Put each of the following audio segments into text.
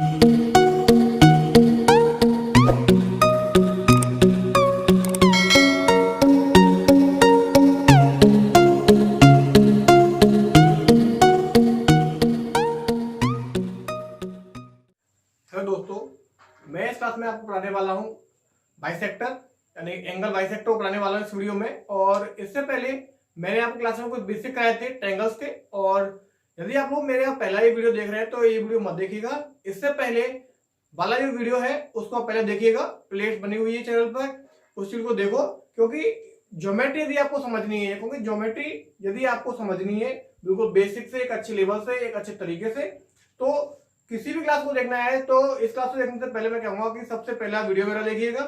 Hello दोस्तों, मैं इस क्लास में आपको पढ़ाने वाला हूँ बाइसेक्टर यानी एंगल बाइसेक्टर को पढ़ाने वाला हूँ इस वीडियो में। और इससे पहले मैंने आपको क्लास में कुछ बेसिक कराए थे ट्रायंगल्स के। और यदि आप लोग मेरे पहला ये वीडियो देख रहे हैं तो ये वीडियो मत देखिएगा, इससे पहले वाला जो वीडियो है उसको पहले देखिएगा। प्लेलिस्ट बनी हुई है चैनल पर, उस चीज को देखो, क्योंकि ज्योमेट्री यदि आपको समझनी है, क्योंकि ज्योमेट्री यदि आपको समझनी है बिल्कुल बेसिक से, एक अच्छे लेवल से, एक अच्छे तरीके से, तो किसी भी क्लास को देखना है तो इस क्लास को देखने से पहले मैं कहूंगा कि सबसे पहला वीडियो मेरा देखिएगा,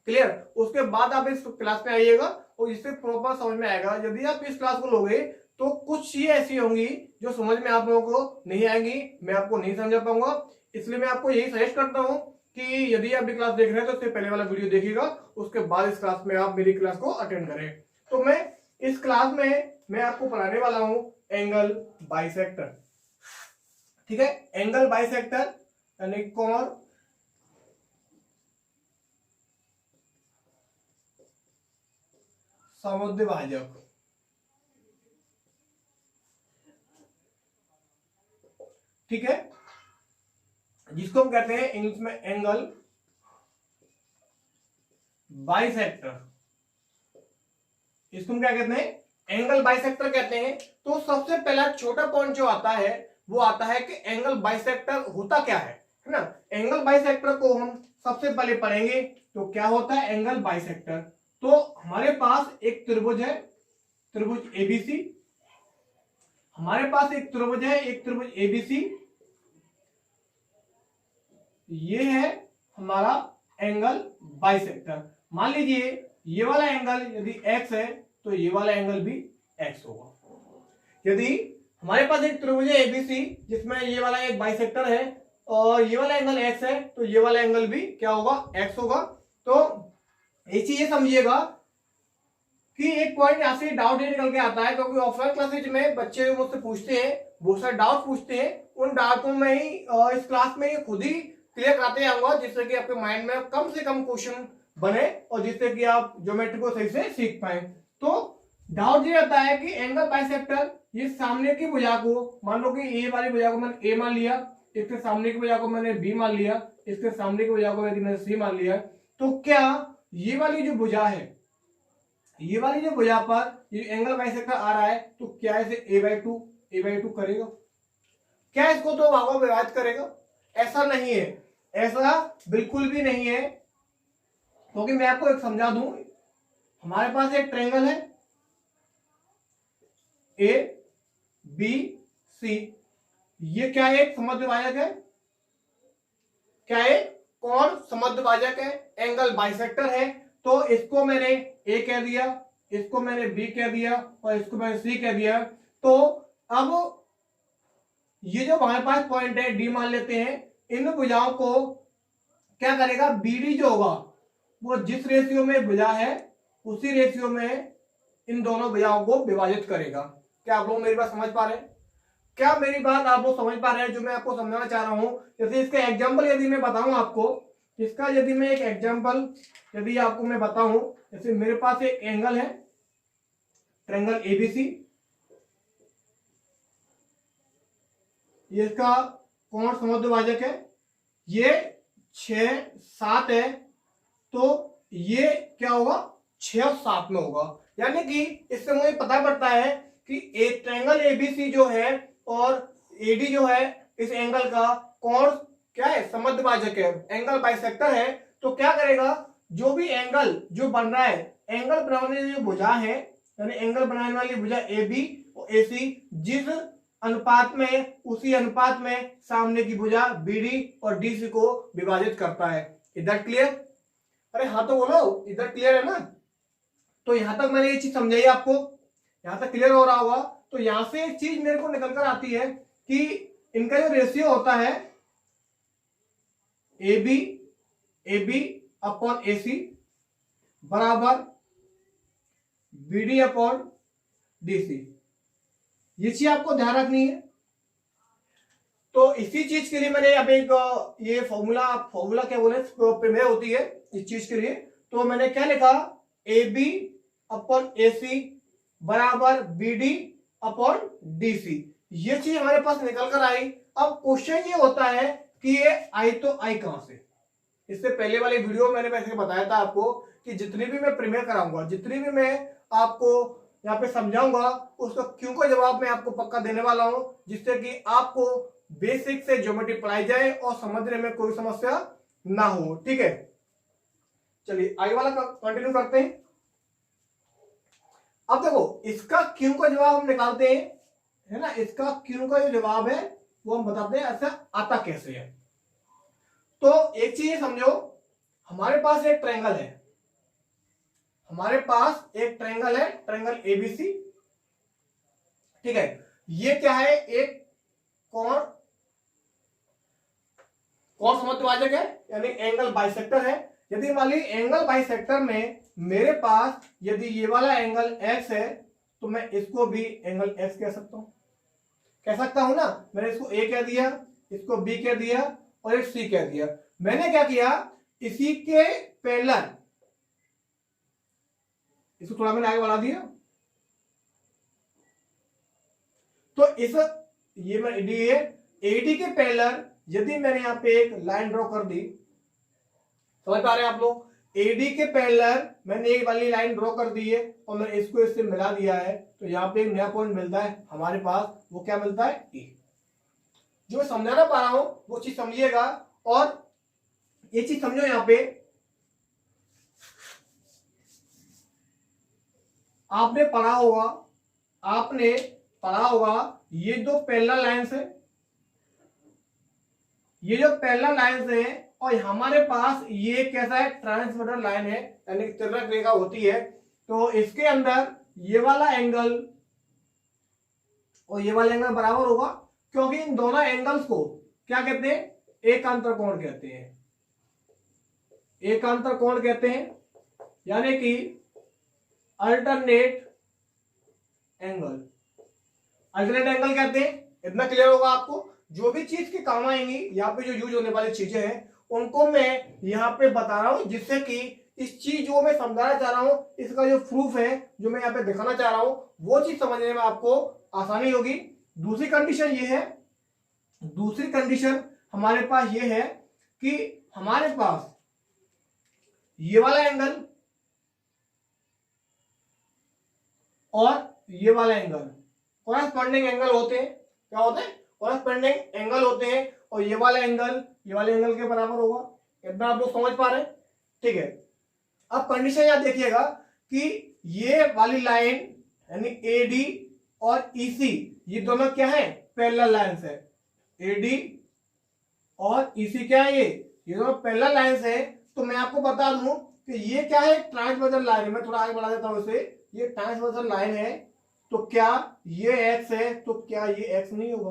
क्लियर। उसके बाद आप इस क्लास में आइएगा और इससे प्रॉपर समझ में आएगा। यदि आप इस क्लास को लोगे तो कुछ चीजें ऐसी होंगी जो समझ में आप लोगों को नहीं आएंगी, मैं आपको नहीं समझा पाऊंगा। इसलिए मैं आपको यही सजेस्ट करता हूं कि यदि आप ये क्लास देख रहे हैं तो इससे पहले वाला वीडियो देखिएगा, उसके बाद इस क्लास में आप मेरी क्लास को अटेंड करें। तो मैं इस क्लास में मैं आपको पढ़ाने वाला हूं एंगल बाइसेक्टर, ठीक है। एंगल बाइसेक्टर यानी कोण समुद्विभाजक, ठीक है, जिसको हम कहते हैं इंग्लिश में एंगल बाइसेक्टर। इसको हम क्या कहते हैं? एंगल बाइसेक्टर कहते हैं। तो सबसे पहला छोटा पॉइंट जो आता है वो आता है कि एंगल बाइसेक्टर होता क्या है ना। एंगल बाइसेक्टर को हम सबसे पहले पढ़ेंगे तो क्या होता है एंगल बाइसेक्टर। तो हमारे पास एक त्रिभुज है, त्रिभुज एबीसी। हमारे पास एक त्रिभुज है, एक त्रिभुज एबीसी। ये है हमारा एंगल बाइसेक्टर। मान लीजिए ये वाला एंगल यदि x है तो ये वाला एंगल भी x होगा। यदि हमारे पास एक त्रिभुज है एबीसी जिसमें ये वाला एक बाइसेक्टर है और ये वाला एंगल x है तो ये वाला एंगल भी क्या होगा? x होगा। तो एक चीज ये समझिएगा कि एक पॉइंट यहां से डाउट ये निकल के आता है, क्योंकि ऑफलाइन क्लासेज में बच्चे मुझसे पूछते हैं, बहुत सारे डाउट पूछते हैं। उन डाउटों में ही इस क्लास में खुद ही क्लियर कराते आऊंगा, जिससे कि आपके माइंड में कम से कम क्वेश्चन बने और जिससे कि आप ज्योमेट्री को सही से सीख पाए। तो डाउट ये आता है कि एंगल बाइसेक्टर, ये सामने की भुजा को, मान लो कि ए वाली भुजा को मैंने ए मान लिया, इसके सामने की भुजा को मैंने बी मान लिया, इसके सामने की भुजा को यदि मैंने सी मान लिया, तो क्या ये वाली जो भुजा है, ये वाली जो भुजा पर ये एंगल बाइसेक्टर आ रहा है, तो क्या इसे a/2 करेगा? क्या इसको दो भागों में विभाजित करेगा? ऐसा नहीं है, ऐसा बिल्कुल भी नहीं है। क्योंकि मैं आपको एक समझा दूं, हमारे पास एक ट्रायंगल है ए बी सी, ये क्या है? एक समद्विभाजक है। क्या है? कोण समद्विभाजक है, एंगल बाइसेक्टर है। तो इसको मैंने ए कह दिया, इसको मैंने बी कह दिया और इसको मैंने सी कह दिया। तो अब ये जो हमारे पास पॉइंट है डी मान लेते हैं, इन भुजाओं को क्या करेगा? बीडी जो होगा वो जिस रेशियो में भुजा है उसी रेशियो में इन दोनों भुजाओं को विभाजित करेगा। क्या आप लोग मेरी बात समझ पा रहे हैं? क्या मेरी बात आप लोग समझ पा रहे हैं जो मैं आपको समझाना चाह रहा हूं? जैसे इसका एग्जांपल यदि मैं बताऊं आपको, इसका यदि मैं एक एग्जांपल यदि आपको मैं बताऊं, जैसे मेरे पास एक एंगल है ट्रायंगल एबीसी, ये इसका कोण समद्विभाजक है, ये 6 7 है, तो ये क्या होगा? 6 और 7 में होगा। यानी कि इससे मुझे पता पड़ता है कि एक ट्रायंगल एबीसी जो है और एडी जो है, इस एंगल का कोण क्या है? समद्विभाजक है, एंगल बाइसेक्टर है। तो क्या करेगा? जो भी एंगल जो बन रहा है, एंगल बनाने वाली जो भुजा है, यानी एंगल बनाने वाली भुजा ए बी और ए सी, जिस अनुपात में, उसी अनुपात में सामने की भुजा बीडी और डीसी को विभाजित करता है। इधर क्लियर? अरे हाँ तो बोलो, इधर क्लियर है ना? तो यहां तक मैंने ये चीज समझाई आपको, यहां तक क्लियर हो रहा होगा। तो यहां से एक चीज मेरे को निकल कर आती है कि इनका जो रेशियो होता है ए बी अपॉन ए सी बराबर B D upon D C. ये चीज आपको ध्यान रखनी है। तो इसी चीज के लिए मैंने अब एक ये फॉर्मूला क्या बोले प्रमेय होती है इस चीज के लिए, तो मैंने क्या लिखा, ए बी अपॉन ए सी बराबर B D upon D C. ये चीज हमारे पास निकल कर आई। अब क्वेश्चन ये होता है कि ये आई तो आई कहां से। इससे पहले वाले वीडियो मैंने वैसे बताया था आपको कि जितनी भी मैं प्रीमियर कराऊंगा, जितनी भी मैं आपको यहाँ पे समझाऊंगा, उसका क्यों का जवाब मैं आपको पक्का देने वाला हूं, जिससे कि आपको बेसिक से ज्योमेट्री पढ़ाई जाए और समझने में कोई समस्या ना हो। ठीक है, चलिए आगे वाला कंटिन्यू करते हैं। अब देखो इसका क्यों का जवाब हम निकालते हैं, है ना। इसका क्यों का जो जवाब है वो हम बताते हैं ऐसा आता कैसे है। तो एक चीज समझो, हमारे पास एक ट्रायंगल है, हमारे पास एक ट्रायंगल है, ट्रायंगल एबीसी। ठीक है, ये क्या है, एक कौन समद्विभाजक है, यानी एंगल बाइसेक्टर है। यदि मान ली एंगल बाइसेक्टर में मेरे पास यदि ये वाला एंगल x है तो मैं इसको भी एंगल x कह सकता हूं, कह सकता हूं ना। मैंने इसको a कह दिया, इसको b कह दिया और एक c कह दिया। मैंने क्या किया, इसी के पैरेलल इसको थोड़ा मैंने आगे बढ़ा दिया। तो इस ये मैं एडी के पैरेलल यदि मैंने यहां पे एक लाइन ड्रॉ कर दी, समझ पा रहे हैं आप लोग, एडी के पैरेलल मैंने एक वाली लाइन ड्रॉ कर दी है और मैंने इसको इससे मिला दिया है, तो यहाँ पे एक नया पॉइंट मिलता है हमारे पास, वो क्या मिलता है, E। जो मैं समझाना पा रहा हूं वो चीज समझिएगा और ये चीज समझो। यहाँ पे आपने पढ़ा होगा ये दो पैरेलल लाइंस है, ये जो पैरेलल लाइंस है और हमारे पास ये कैसा है, ट्रांसवर्सल लाइन है, यानी तिर्यक रेखा होती है। तो इसके अंदर ये वाला एंगल और ये वाला एंगल बराबर होगा, क्योंकि इन दोनों एंगल्स को क्या कहते हैं, एकांतर कोण कहते हैं, एकांतर कोण कहते हैं, यानी कि अल्टरनेट एंगल, अल्टरनेट एंगल कहते हैं। इतना क्लियर होगा आपको। जो भी चीज के काम आएंगी यहाँ पे जो यूज होने वाली चीजें हैं उनको मैं यहाँ पे बता रहा हूं, जिससे कि इस चीज जो मैं समझाना चाह रहा हूं, इसका जो प्रूफ है जो मैं यहाँ पे दिखाना चाह रहा हूं, वो चीज समझने में आपको आसानी होगी। दूसरी कंडीशन ये है, दूसरी कंडीशन हमारे पास ये है कि हमारे पास ये वाला एंगल और ये वाला एंगल कॉरेस्पॉन्डिंग एंगल होते हैं। क्या होते हैं, कॉरेस्पॉन्डिंग एंगल होते हैं, और ये वाला एंगल ये वाले एंगल के बराबर होगा। इतना आप लोग समझ पा रहे हैं, ठीक है। अब कंडीशन याद देखिएगा कि ये वाली लाइन यानी एडी और ईसी, ये दोनों क्या है, पैरेलल लाइंस है। एडी और ईसी क्या है, ये दोनों पैरेलल लाइंस है। तो मैं आपको बता दूं कि ये क्या है, ट्रांसवर्सल लाइन है। मैं थोड़ा आगे बढ़ा देता हूं इसे, ये ट्रांसवर्सल लाइन है। तो क्या ये x है, तो क्या ये x नहीं होगा,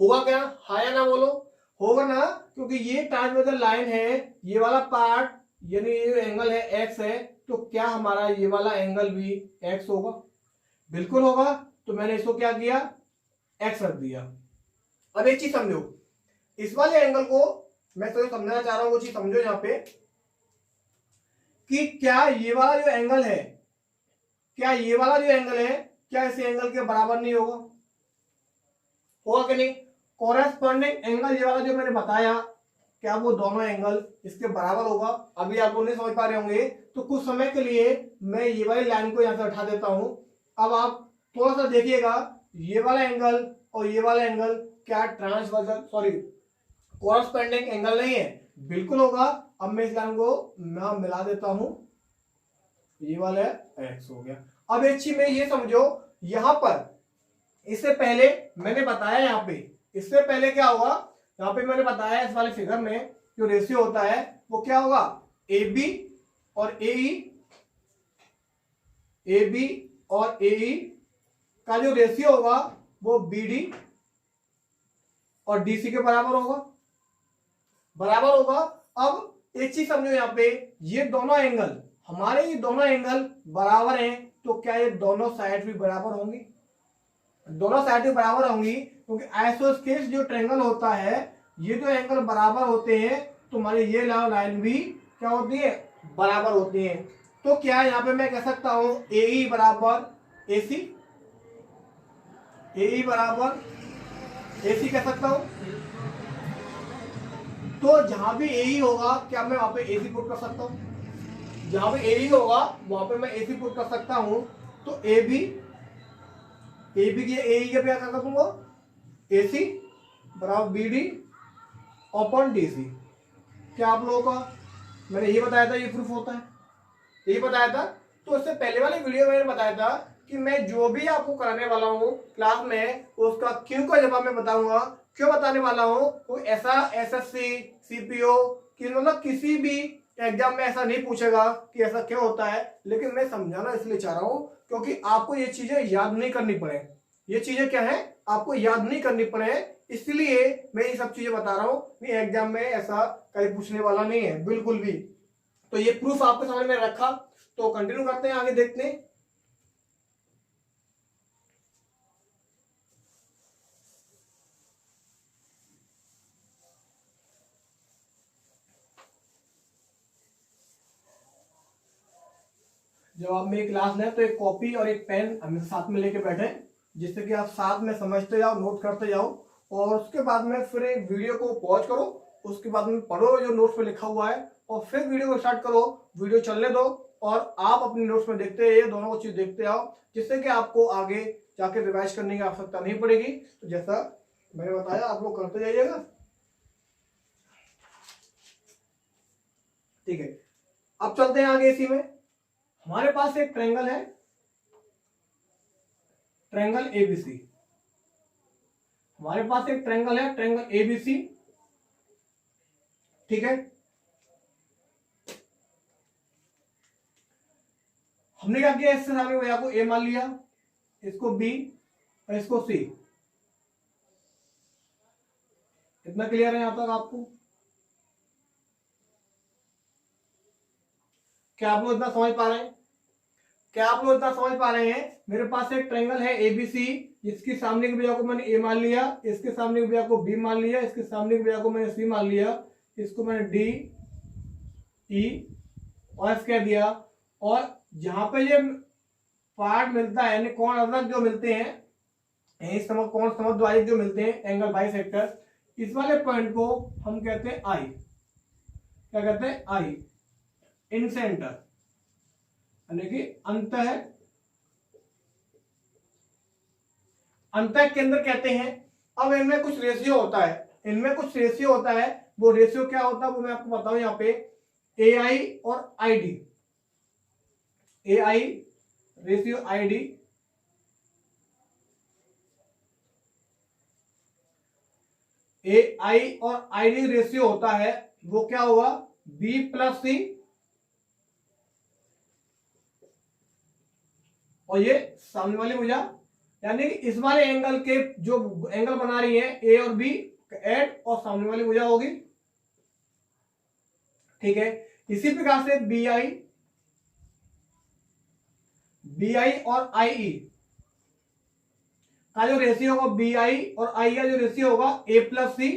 होगा क्या, हाँ या ना बोलो, होगा ना, क्योंकि ये ट्रांसवर्सल लाइन है, ये वाला पार्ट यानी ये एंगल है x है, तो क्या हमारा ये वाला एंगल भी x होगा, बिल्कुल होगा। तो मैंने इसको क्या किया, x रख दिया। अब एक चीज समझो, इस वाले एंगल को मैं तो समझाना चाह रहा हूं, वो चीज समझो यहाँ पे कि क्या ये वाला जो एंगल है, क्या ये वाला जो एंगल है, क्या इस एंगल के बराबर नहीं होगा, होगा कि नहीं। कॉरेस्पॉन्डिंग एंगल ये वाला जो मैंने बताया, क्या वो दोनों एंगल इसके बराबर होगा। अभी आप लोग नहीं समझ पा रहे होंगे, तो कुछ समय के लिए मैं ये वाली लाइन को यहां से उठा देता हूं। अब आप थोड़ा सा देखिएगा, ये वाला एंगल और ये वाला एंगल क्या ट्रांसवर्सल कॉरेस्पॉन्डिंग एंगल नहीं है, बिल्कुल होगा। अब मैं इस लाइन को मैं मिला देता हूं, ये वाला x हो गया। अब एक चीज में ये समझो, यहां पर इससे पहले मैंने बताया, यहाँ पे इससे पहले क्या होगा, यहाँ पे मैंने बताया इस वाले फिगर में जो रेशियो होता है वो क्या होगा, AB और AE, AB और AE का जो रेशियो होगा वो BD और DC के बराबर होगा, बराबर होगा। अब एक चीज समझो, यहाँ पे ये दोनों एंगल, हमारे ये दोनों एंगल बराबर हैं, तो क्या ये दोनों साइड भी बराबर होंगी, दोनों साइड भी बराबर होंगी। क्योंकि आइसोस्केल्स जो ट्रायंगल होता है, ये जो एंगल बराबर होते हैं, तो हमारी ये लाइन भी क्या होती है, बराबर होती है। तो क्या यहाँ पे मैं कह सकता हूं AE बराबर AC, AE बराबर AC कह सकता हूं। तो जहां भी AE होगा, क्या मैं वहां पे AC पुट कर सकता हूं? जहां पे AE होगा वहां पे मैं AC पुट कर सकता हूं। तो AB की AE के क्या कर दूंगा, AC बराबर BD अपॉन DC। क्या आप लोगों का मैंने ये बताया था ये प्रूफ होता है, यही बताया था। तो इससे पहले वाली वीडियो में मैंने बताया था कि मैं जो भी आपको कराने वाला हूँ क्लास में, उसका क्यों का जवाब मैं बताऊंगा। क्यों बताने वाला हूँ, कोई ऐसा SSC CPO कि मतलब किसी भी एग्जाम में ऐसा नहीं पूछेगा कि ऐसा क्यों होता है, लेकिन मैं समझाना इसलिए चाह रहा हूँ क्योंकि आपको ये चीजें याद नहीं करनी पड़े। ये चीजें क्या है, आपको याद नहीं करनी पड़े, इसलिए मैं ये सब चीजें बता रहा हूँ कि एग्जाम में ऐसा कहीं पूछने वाला नहीं है बिल्कुल भी। तो ये प्रूफ आपके सामने में रखा, तो कंटिन्यू करते हैं, आगे देखते हैं। जब आप मेरी क्लास लें तो एक कॉपी और एक पेन हमेशा साथ में लेके बैठे, जिससे कि आप साथ में समझते जाओ, नोट करते जाओ, और उसके बाद में फिर एक वीडियो को पॉज करो, उसके बाद में पढ़ो जो नोट्स में लिखा हुआ है, और फिर वीडियो को स्टार्ट करो, वीडियो चलने दो, और आप अपने नोट्स में देखते रहिए, दोनों चीज देखते आओ, जिससे कि आपको आगे जाके रिवाइज करने की आवश्यकता नहीं पड़ेगी। तो जैसा मैंने बताया आप लोग करते जाइएगा, ठीक है। अब चलते हैं आगे। इसी में हमारे पास एक ट्रायंगल है, ट्रायंगल ABC। हमारे पास एक ट्रायंगल है, ट्रायंगल ABC, ठीक है। हमने क्या किया, इससे सामने भैया को A मान लिया, इसको B और इसको C। इतना क्लियर है यहां तक आपको? क्या आप लोग इतना समझ पा रहे हैं? क्या आप लोग इतना समझ पा रहे हैं? मेरे पास एक ट्रायंगल है ABC, जिसकी सामने की भुजा को मैंने A मान लिया, इसके सामने की भुजा को B मान लिया, इसके सामने की भुजा को मैंने C मान लिया, इसको मैंने D E और F कह दिया। और जहां पे ये पार्ट मिलता है, यानी कोण अर्धक जो मिलते हैं, कोण समद्विभाजक जो मिलते हैं, एंगल बाइसेक्टर, इस वाले पॉइंट को हम कहते हैं I। क्या कहते हैं? I इन सेंटर, यानी कि अंतः केंद्र कहते हैं। अब इनमें कुछ रेशियो होता है, वो रेशियो क्या होता है वो मैं आपको बताऊं। यहाँ पे AI और ID, AI ratio ID, AI और ID रेशियो होता है, वो क्या होगा, B प्लस C, और ये सामने वाली भुजा, यानी कि इस वाले एंगल के जो एंगल बना रही है A और B ऐड, और सामने वाली भुजा होगी, ठीक है। इसी प्रकार से BI और IE का जो रेशियो होगा, BI और I का जो रेशियो होगा A प्लस C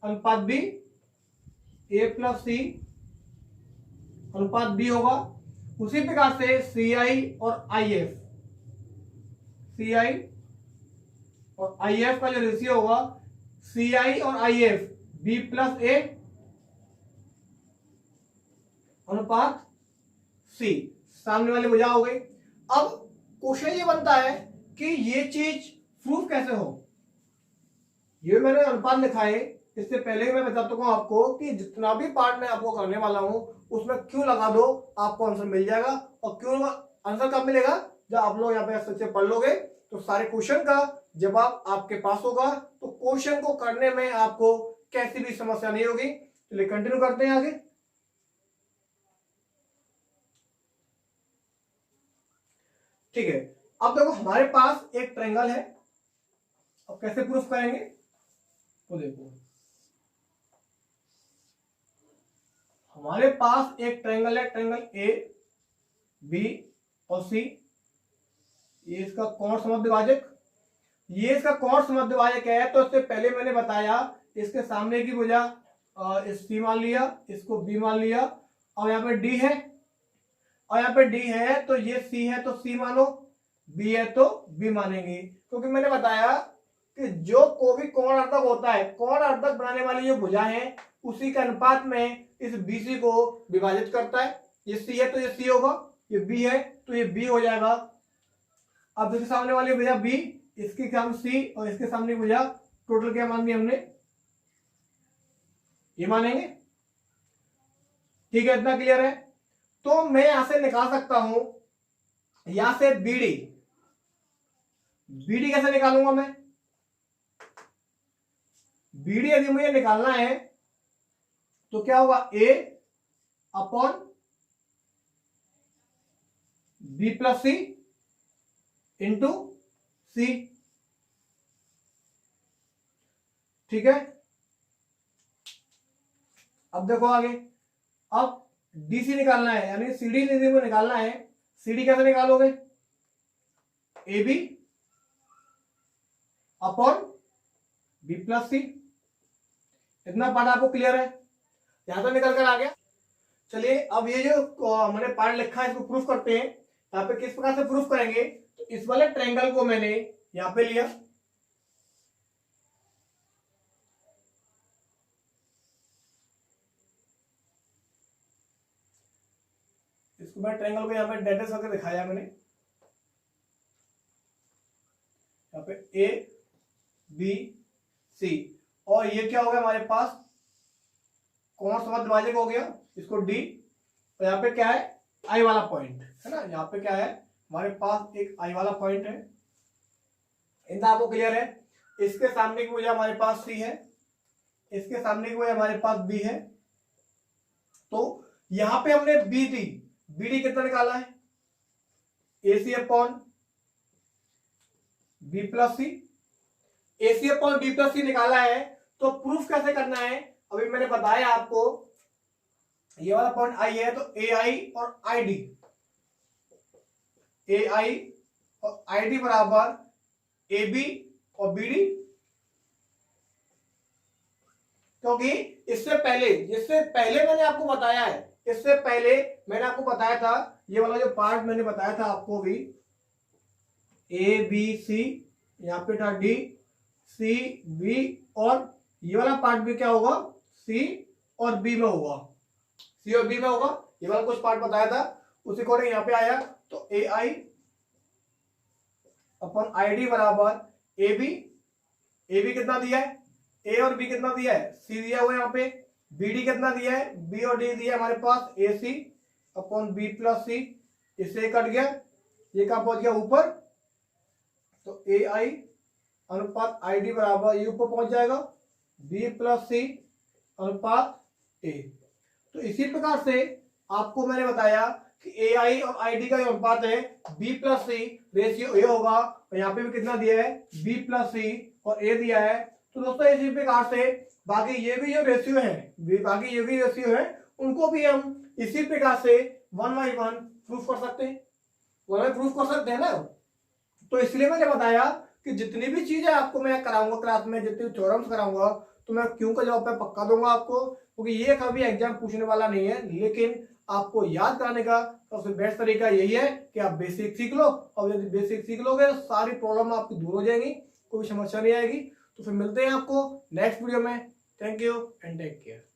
अनुपात B, A प्लस C अनुपात B होगा। उसी प्रकार से CI और IF, CI और IF का जो रेशियो होगा, CI और IF B प्लस A अनुपात C, सामने वाली भुजा हो गई। अब क्वेश्चन ये बनता है कि ये चीज प्रूफ कैसे हो। ये मैंने अनुपात लिखा है, इससे पहले मैं बता चुका हूं आपको कि जितना भी पार्ट मैं आपको करने वाला हूं उसमें क्यों लगा दो, आपको आंसर मिल जाएगा। और क्यों आंसर कब मिलेगा, जब आप लोग यहाँ पे अच्छे से पढ़ लोगे, तो सारे क्वेश्चन का जवाब आपके पास होगा, तो क्वेश्चन को करने में आपको कैसी भी समस्या नहीं होगी। चलिए कंटिन्यू करते हैं आगे। ठीक है, अब देखो हमारे पास एक ट्रायंगल है, अब कैसे प्रूफ करेंगे तो देखो, हमारे पास एक ट्रायंगल है, ट्रायंगल A B और C, ये इसका कोण समद्विभाजक। ये इसका कौन सा मध्यभाजक है, तो इससे पहले मैंने बताया इसके सामने की भुजा इस सी मान लिया, इसको बी मान लिया, और यहाँ पे डी है, और यहाँ पे डी है तो ये सी है तो सी मानो, बी है तो बी मानेंगे, क्योंकि मैंने बताया कि जो कोई भी कोण अर्धक होता है, कोण अर्धक बनाने वाली जो भुजा है उसी के अनुपात में इस बीसी को विभाजित करता है। ये सी है तो ये सी होगा, ये बी है तो ये बी हो जाएगा। अब इसके सामने वाली भुजा बी, इसके सामने सी, और इसके सामने भुजा टोटल क्या मान दी हमने, ये मानेंगे। ठीक है, इतना क्लियर है। तो मैं यहां से निकाल सकता हूं, यहां से बीडी, बीडी कैसे निकालूंगा मैं, बीडी यदि मुझे निकालना है तो क्या होगा, ए अपॉन बी प्लस सी इंटू सी। ठीक है, अब देखो आगे, अब डीसी निकालना है, यानी सीडी यदि को निकालना है, सीडी कैसे निकालोगे, A B upon B plus C. इतना पार्ट आपको क्लियर है, यहां तक निकल कर आ गया। चलिए अब ये जो मैंने पार्ट लिखा है इसको प्रूफ करते हैं। यहाँ पे किस प्रकार से प्रूफ करेंगे, तो इस वाले ट्रायंगल को मैंने यहां पे लिया, इसको मैं ट्रायंगल को यहाँ पे डेटेस करके दिखाया मैंने, यहाँ पे ए बी सी, और ये क्या हो गया हमारे पास, कौन सा मध्यभाजक हो गया, इसको डी, और यहाँ पे क्या है, आई वाला पॉइंट है ना, यहाँ पे क्या है हमारे पास एक आई वाला पॉइंट है। इतना आपको क्लियर है। इसके सामने की वजह हमारे पास सी है, इसके सामने की वजह हमारे पास बी है, तो यहां पे हमने बी डी, बी डी कितना निकाला है, ए सी अपॉन बी प्लस सी, ए सी अपॉन बी प्लस सी निकाला है। तो प्रूफ कैसे करना है, अभी मैंने बताया आपको, ये वाला पॉइंट आई है तो ए आई और आई डी, ए आई और आई डी बराबर ए बी और बी डी, क्योंकि इससे पहले मैंने आपको बताया है, इससे पहले मैंने आपको बताया था, ये वाला जो पार्ट मैंने बताया था आपको भी, ए बी सी, यहां पे था डी सी बी, और ये वाला पार्ट भी क्या होगा, सी और बी में होगा, सी और बी में होगा, ये वाला कुछ पार्ट बताया था, उसी को यहां पे आया, तो ए आई अपन आई डी बराबर ए बी कितना दिया है, ए और बी कितना दिया है, सी दिया हुआ है यहाँ पे, बी डी कितना दिया है, बी और डी दिया है हमारे पास, ए सी अपॉन बी प्लस सी, इससे कट गया, ये कहां पहुंच गया ऊपर, तो ए आई अनुपात आई डी बराबर ये ऊपर पहुंच जाएगा, बी प्लस सी अनुपात ए। तो इसी प्रकार से आपको मैंने बताया कि ए आई और आई डी का जो अनुपात है B plus C ratio A होगा, और यहाँ पे भी कितना दिया है, बी प्लस सी और ए दिया है। तो दोस्तों इसी प्रकार से बाकी ये भी जो रेशियो है उनको भी हम इसी प्रकार से 1 by 1 प्रूफ कर सकते हैं, ना। तो इसलिए मैंने बताया कि जितनी भी चीजें आपको मैं कराऊंगा क्लास में, जितनी थ्योरम्स कराऊंगा, तो मैं क्यों का जवाब मैं पक्का दूंगा आपको, क्योंकि ये कभी एग्जाम पूछने वाला नहीं है, लेकिन आपको याद कराने का सबसे बेस्ट तरीका यही है कि आप बेसिक सीख लो, और यदि बेसिक सीख लोगे तो सारी प्रॉब्लम आपकी दूर हो जाएंगी, कोई समस्या नहीं आएगी। तो फिर मिलते हैं आपको नेक्स्ट वीडियो में। Thank you and take care.